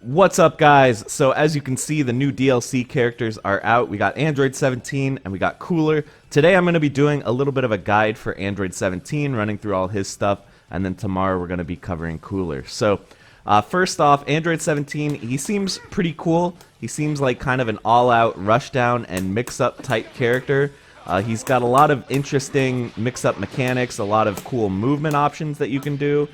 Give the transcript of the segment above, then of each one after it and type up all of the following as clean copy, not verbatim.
What's up, guys? So as you can see, the new DLC characters are out. We got Android 17 and we got Cooler. Today I'm going to be doing a little bit of a guide for Android 17, running through all his stuff, and then tomorrow we're going to be covering Cooler. So first off, Android 17, he seems pretty cool. He seems like kind of an all-out rushdown and mix-up type character. He's got a lot of interesting mix-up mechanics, a lot of cool movement options that you can do.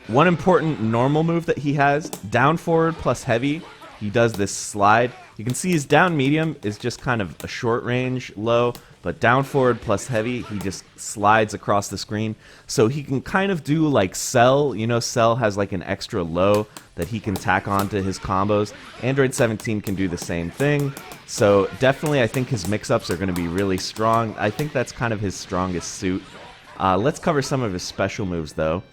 One important normal move that he has, down forward plus heavy, he does this slide. You can see his down medium is just kind of a short range low, but down forward plus heavy, he just slides across the screen. So he can kind of do like Cell. You know, Cell has like an extra low that he can tack onto his combos. Android 17 can do the same thing. So definitely I think his mix-ups are going to be really strong. I think that's kind of his strongest suit. Let's cover some of his special moves though.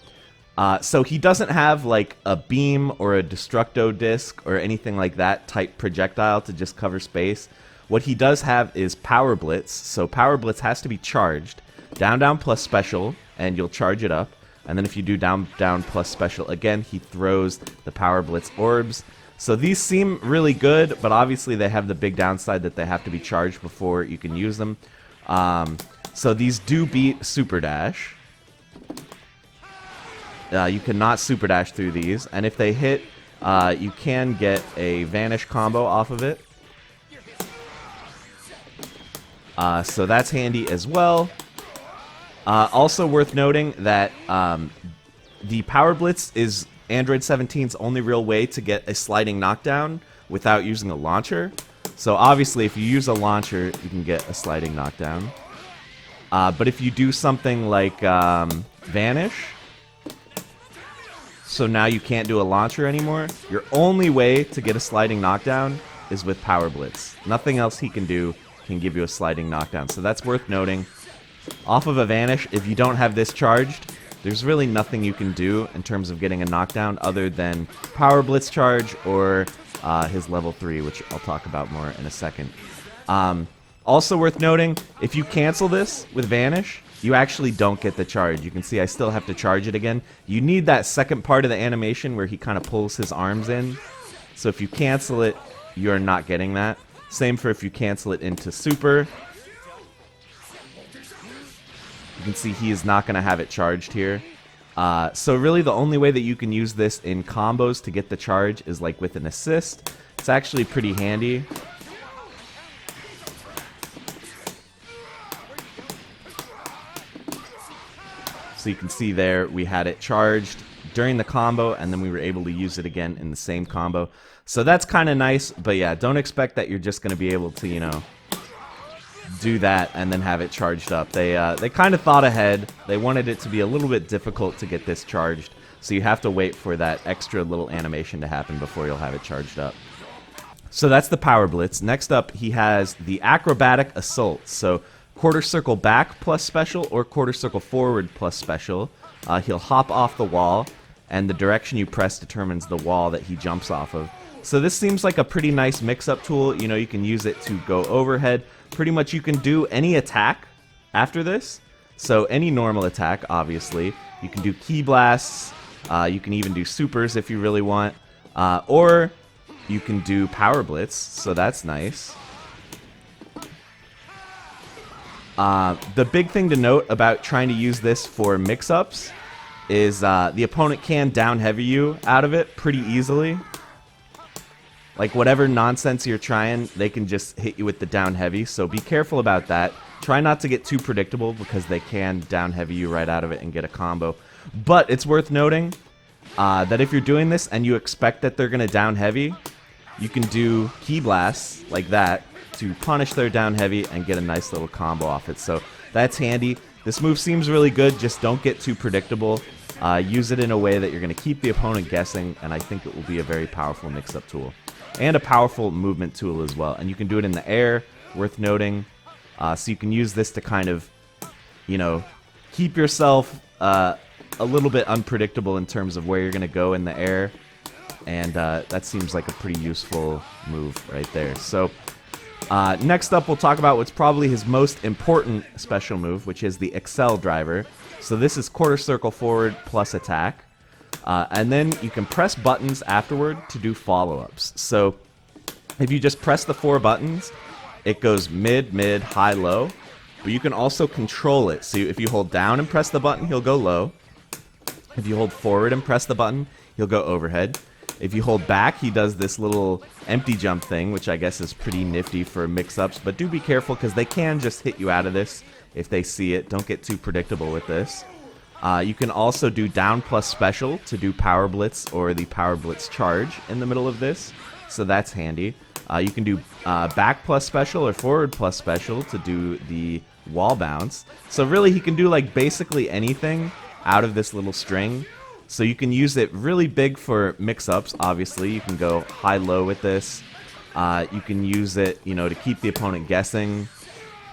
So he doesn't have like a beam or a destructo disc or anything like that type projectile to just cover space. What he does have is Power Blitz. So Power Blitz has to be charged. Down, down plus special, and you'll charge it up. And then if you do down, down plus special again, he throws the Power Blitz orbs. So these seem really good, but obviously they have the big downside that they have to be charged before you can use them. So these do beat Super Dash. You cannot super dash through these, and if they hit, you can get a vanish combo off of it. So that's handy as well. Also worth noting that the Power Blitz is Android 17's only real way to get a sliding knockdown without using a launcher. So obviously if you use a launcher, you can get a sliding knockdown. But if you do something like vanish, so now you can't do a launcher anymore, your only way to get a sliding knockdown is with Power Blitz. Nothing else he can do can give you a sliding knockdown. So that's worth noting. Off of a vanish, if you don't have this charged, there's really nothing you can do in terms of getting a knockdown other than Power Blitz charge or his level 3, which I'll talk about more in a second. Also worth noting, if you cancel this with vanish, you actually don't get the charge. You can see I still have to charge it again. You need that second part of the animation where he kind of pulls his arms in. So if you cancel it, you're not getting that. Same for if you cancel it into super. You can see he is not going to have it charged here. So really the only way that you can use this in combos to get the charge is like with an assist. It's actually pretty handy. So you can see there we had it charged during the combo, and then we were able to use it again in the same combo. So that's kind of nice, but yeah, don't expect that you're just going to be able to, you know, do that and then have it charged up. They kind of thought ahead. They wanted it to be a little bit difficult to get this charged, so you have to wait for that extra little animation to happen before you'll have it charged up. So that's the Power Blitz. Next up, he has the Acrobatic Assault. So quarter circle back plus special or quarter circle forward plus special. He'll hop off the wall, and the direction you press determines the wall that he jumps off of. So this seems like a pretty nice mix-up tool. You know, you can use it to go overhead. Pretty much you can do any attack after this. So any normal attack, obviously. You can do key blasts. You can even do supers if you really want. Or you can do Power Blitz, so that's nice. The big thing to note about trying to use this for mix-ups is the opponent can down heavy you out of it pretty easily. Like whatever nonsense you're trying, they can just hit you with the down heavy, so be careful about that. Try not to get too predictable because they can down heavy you right out of it and get a combo. But it's worth noting that if you're doing this and you expect that they're going to down heavy, you can do key blasts like that to punish their down heavy and get a nice little combo off it. So that's handy. This move seems really good, just don't get too predictable. Use it in a way that you're going to keep the opponent guessing, and I think it will be a very powerful mix-up tool. And a powerful movement tool as well. And you can do it in the air, worth noting. So you can use this to kind of, you know, keep yourself a little bit unpredictable in terms of where you're going to go in the air. And that seems like a pretty useful move right there. So next up, we'll talk about what's probably his most important special move, which is the Excel driver. So this is quarter circle forward plus attack. And then you can press buttons afterward to do follow-ups. So if you just press the 4 buttons, it goes mid, mid, high, low. But you can also control it. So if you hold down and press the button, he'll go low. If you hold forward and press the button, he'll go overhead. If you hold back, he does this little empty jump thing, which I guess is pretty nifty for mix-ups. But do be careful, because they can just hit you out of this if they see it. Don't get too predictable with this. You can also do down plus special to do power blitz or the power blitz charge in the middle of this. So that's handy. You can do back plus special or forward plus special to do the wall bounce. So really he can do like basically anything out of this little string. So you can use it really big for mix-ups, obviously. You can go high-low with this. You can use it, to keep the opponent guessing.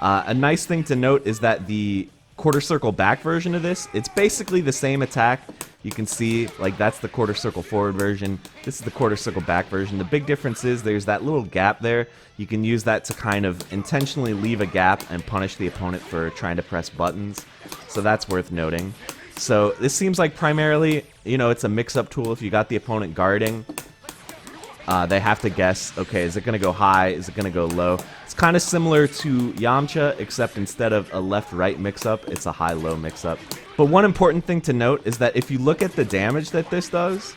A nice thing to note is that the quarter circle back version of this, it's basically the same attack. You can see, like, that's the quarter circle forward version. This is the quarter circle back version. The big difference is there's that little gap there. You can use that to kind of intentionally leave a gap and punish the opponent for trying to press buttons. So that's worth noting. So this seems like primarily, it's a mix-up tool. If you got the opponent guarding, they have to guess, okay, is it going to go high? Is it going to go low? It's kind of similar to Yamcha, except instead of a left-right mix-up, it's a high-low mix-up. But one important thing to note is that if you look at the damage that this does,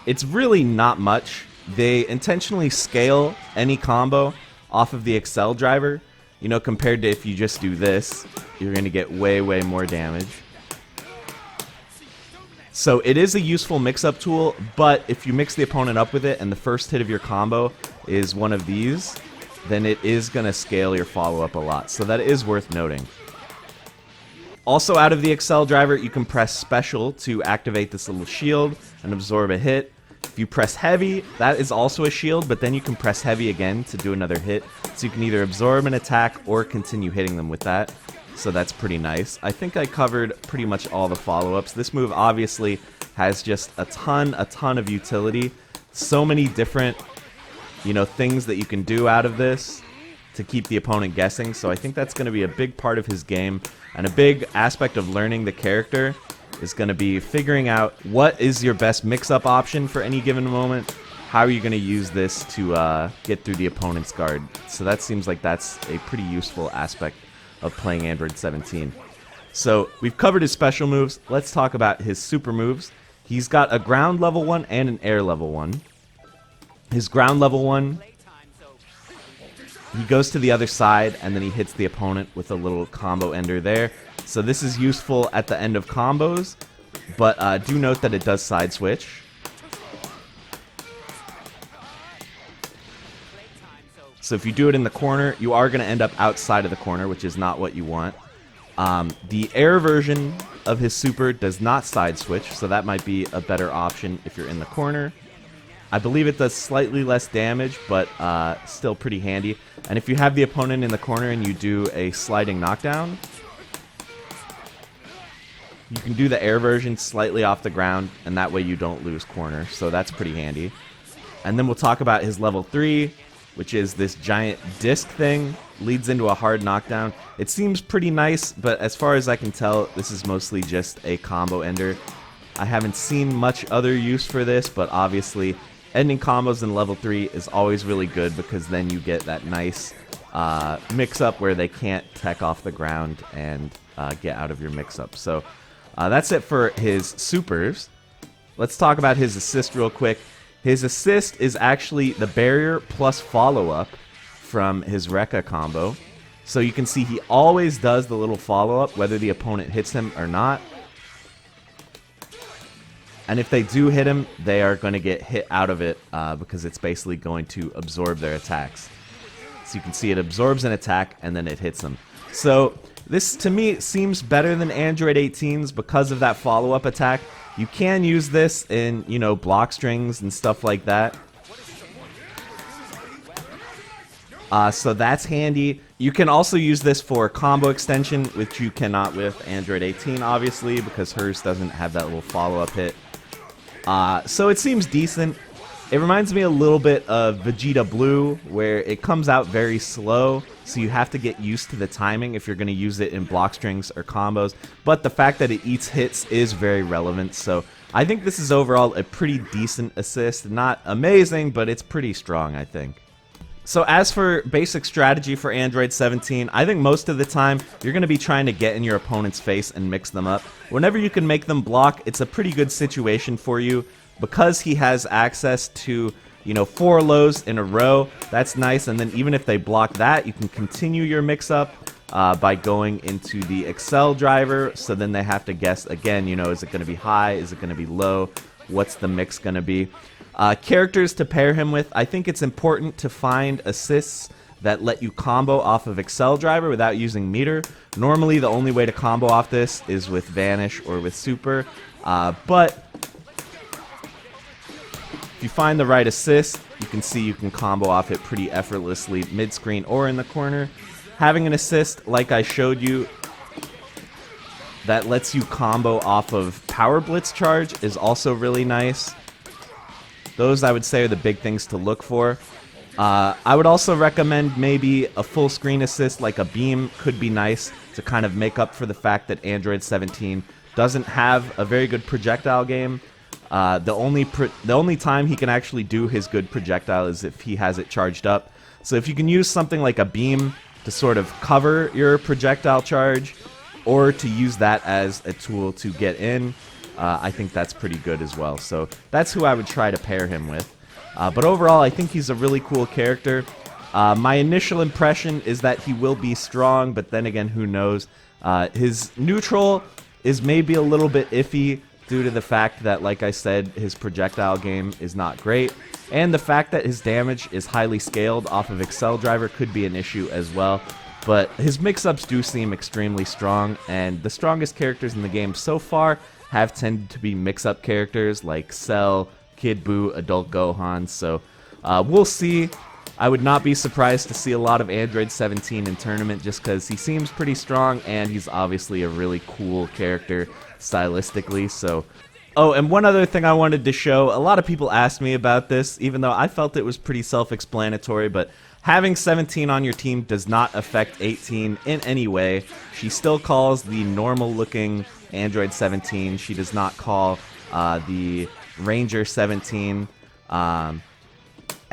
it's really not much. They intentionally scale any combo off of the Excel driver, compared to if you just do this, you're going to get way, way more damage. So it is a useful mix-up tool, but if you mix the opponent up with it and the first hit of your combo is one of these, then it is going to scale your follow-up a lot. So that is worth noting. Also out of the Excel driver, you can press special to activate this little shield and absorb a hit. If you press heavy, that is also a shield, but then you can press heavy again to do another hit. So you can either absorb an attack or continue hitting them with that. So that's pretty nice. I think I covered pretty much all the follow-ups. This move obviously has just a ton of utility. So many different, things that you can do out of this to keep the opponent guessing. So I think that's going to be a big part of his game, and a big aspect of learning the character is going to be figuring out what is your best mix-up option for any given moment. How are you going to use this to get through the opponent's guard? So that seems like that's a pretty useful aspect of playing Android 17. So we've covered his special moves. Let's talk about his super moves. He's got a ground level one and an air level one. His ground level one, he goes to the other side and then he hits the opponent with a little combo ender there. So this is useful at the end of combos, but do note that it does side switch. So if you do it in the corner, you are going to end up outside of the corner, which is not what you want. The air version of his super does not side switch, so that might be a better option if you're in the corner. I believe it does slightly less damage, but still pretty handy. And if you have the opponent in the corner and you do a sliding knockdown, you can do the air version slightly off the ground, and that way you don't lose corner, so that's pretty handy. And then we'll talk about his level 3, which is this giant disc thing, leads into a hard knockdown. It seems pretty nice, but as far as I can tell, this is mostly just a combo ender. I haven't seen much other use for this, but obviously ending combos in level 3 is always really good, because then you get that nice mix-up where they can't tech off the ground and get out of your mix-up. So that's it for his supers. Let's talk about his assist real quick. His assist is actually the barrier plus follow-up from his Rekka combo. So you can see he always does the little follow-up, whether the opponent hits him or not. And if they do hit him, they are going to get hit out of it because it's basically going to absorb their attacks. So you can see it absorbs an attack and then it hits them. So this, to me, seems better than Android 18's because of that follow-up attack. You can use this in, block strings and stuff like that. So that's handy. You can also use this for combo extension, which you cannot with Android 18, obviously, because hers doesn't have that little follow-up hit. So it seems decent. It reminds me a little bit of Vegeta Blue, where it comes out very slow, so you have to get used to the timing if you're going to use it in block strings or combos, but the fact that it eats hits is very relevant, so I think this is overall a pretty decent assist. Not amazing, but it's pretty strong, I think. So as for basic strategy for Android 17, I think most of the time you're going to be trying to get in your opponent's face and mix them up. Whenever you can make them block, it's a pretty good situation for you. Because he has access to, 4 lows in a row, that's nice. And then even if they block that, you can continue your mix-up by going into the Excel driver. So then they have to guess again, is it going to be high? Is it going to be low? What's the mix going to be? Characters to pair him with, I think it's important to find assists that let you combo off of Excel driver without using meter. Normally, the only way to combo off this is with Vanish or with Super, but if you find the right assist, you can see you can combo off it pretty effortlessly mid-screen or in the corner. Having an assist, like I showed you, that lets you combo off of Power Blitz charge is also really nice. Those, I would say, are the big things to look for. I would also recommend maybe a full screen assist like a beam could be nice to kind of make up for the fact that Android 17 doesn't have a very good projectile game. The only time he can actually do his good projectile is if he has it charged up. So if you can use something like a beam to sort of cover your projectile charge, or to use that as a tool to get in, I think that's pretty good as well. So that's who I would try to pair him with. But overall, I think he's a really cool character. My initial impression is that he will be strong, but then again, who knows? His neutral is maybe a little bit iffy, due to the fact that, like I said, his projectile game is not great, and the fact that his damage is highly scaled off of Excel driver could be an issue as well. But his mix-ups do seem extremely strong, and the strongest characters in the game so far have tended to be mix-up characters like Cell, Kid Buu, Adult Gohan, so we'll see. I would not be surprised to see a lot of Android 17 in tournament just because he seems pretty strong, and he's obviously a really cool character stylistically. So, oh, and one other thing I wanted to show, a lot of people asked me about this, even though I felt it was pretty self-explanatory, but having 17 on your team does not affect 18 in any way. She still calls the normal-looking Android 17. She does not call the Ranger 17.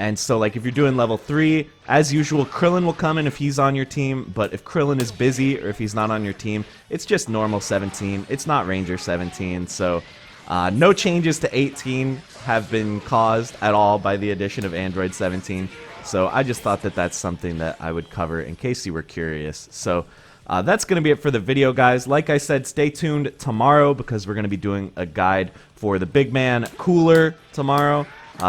And so, like, if you're doing level 3, as usual, Krillin will come in if he's on your team, but if Krillin is busy or if he's not on your team, it's just normal 17. It's not Ranger 17, so no changes to 18 have been caused at all by the addition of Android 17, so I just thought that that's something that I would cover in case you were curious. So that's going to be it for the video, guys. Like I said, stay tuned tomorrow because we're going to be doing a guide for the big man Cooler tomorrow.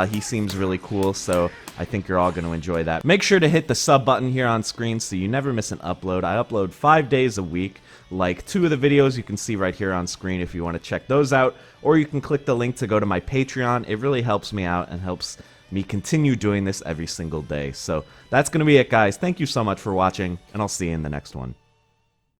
He seems really cool, so I think you're all going to enjoy that. Make sure to hit the sub button here on screen so you never miss an upload. I upload 5 days a week, like 2 of the videos you can see right here on screen if you want to check those out, or you can click the link to go to my Patreon. It really helps me out and helps me continue doing this every single day. So that's going to be it, guys. Thank you so much for watching, and I'll see you in the next one.